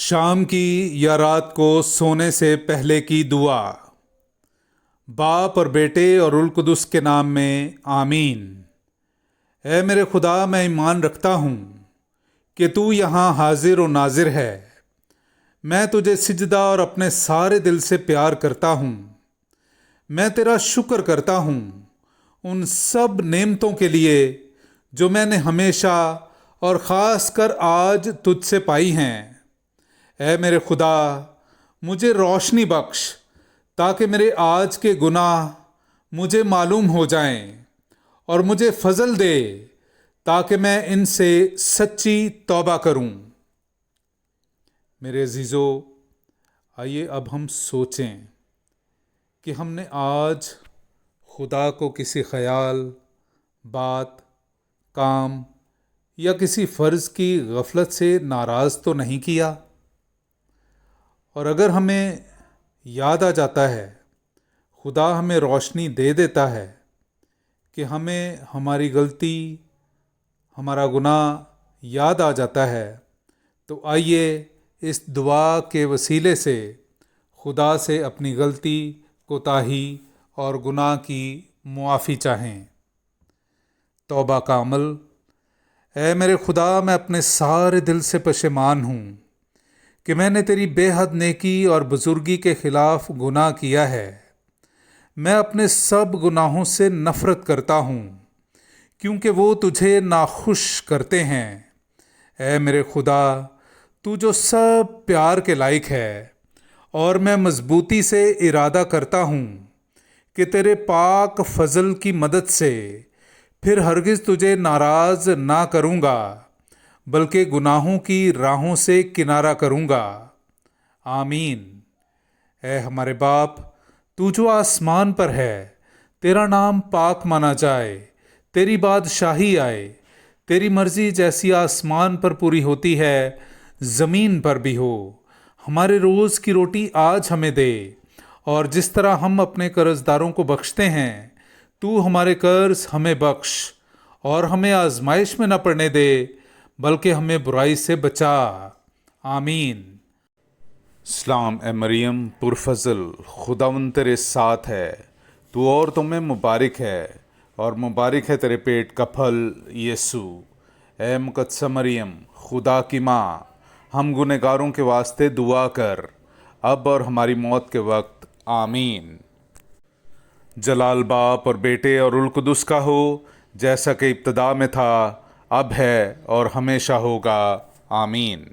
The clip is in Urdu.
شام کی یا رات کو سونے سے پہلے کی دعا۔ باپ اور بیٹے اور روح القدس کے نام میں آمین۔ اے میرے خدا، میں ایمان رکھتا ہوں کہ تو یہاں حاضر و ناظر ہے۔ میں تجھے سجدہ اور اپنے سارے دل سے پیار کرتا ہوں۔ میں تیرا شکر کرتا ہوں ان سب نعمتوں کے لیے جو میں نے ہمیشہ اور خاص کر آج تجھ سے پائی ہیں۔ اے میرے خدا، مجھے روشنی بخش تاکہ میرے آج کے گناہ مجھے معلوم ہو جائیں، اور مجھے فضل دے تاکہ میں ان سے سچی توبہ کروں۔ میرے عزیزو، آئیے اب ہم سوچیں کہ ہم نے آج خدا کو کسی خیال، بات، کام یا کسی فرض کی غفلت سے ناراض تو نہیں کیا؟ اور اگر ہمیں یاد آ جاتا ہے، خدا ہمیں روشنی دے دیتا ہے کہ ہمیں ہماری غلطی، ہمارا گناہ یاد آ جاتا ہے، تو آئیے اس دعا کے وسیلے سے خدا سے اپنی غلطی، کوتاہی اور گناہ کی معافی چاہیں۔ توبہ کا عمل۔ اے میرے خدا، میں اپنے سارے دل سے پشیمان ہوں کہ میں نے تیری بے حد نیکی اور بزرگی کے خلاف گناہ کیا ہے۔ میں اپنے سب گناہوں سے نفرت کرتا ہوں کیونکہ وہ تجھے ناخوش کرتے ہیں۔ اے میرے خدا، تو جو سب پیار کے لائق ہے، اور میں مضبوطی سے ارادہ کرتا ہوں کہ تیرے پاک فضل کی مدد سے پھر ہرگز تجھے ناراض نہ کروں گا، بلکہ گناہوں کی راہوں سے کنارہ کروں گا۔ آمین۔ اے ہمارے باپ، تو جو آسمان پر ہے، تیرا نام پاک مانا جائے، تیری بادشاہی آئے، تیری مرضی جیسی آسمان پر پوری ہوتی ہے زمین پر بھی ہو۔ ہمارے روز کی روٹی آج ہمیں دے، اور جس طرح ہم اپنے قرض داروں کو بخشتے ہیں، تو ہمارے قرض ہمیں بخش، اور ہمیں آزمائش میں نہ پڑنے دے، بلکہ ہمیں برائی سے بچا۔ آمین۔ سلام اے مریم پرفضل، خداوند تیرے ساتھ ہے، تو عورتوں میں مبارک ہے، اور مبارک ہے تیرے پیٹ کا پھل یسوع۔ اے مقدسہ مریم، خدا کی ماں، ہم گنہگاروں کے واسطے دعا کر، اب اور ہماری موت کے وقت۔ آمین۔ جلال باپ اور بیٹے اور روح القدس کا ہو، جیسا کہ ابتدا میں تھا، اب ہے اور ہمیشہ ہوگا۔ آمین۔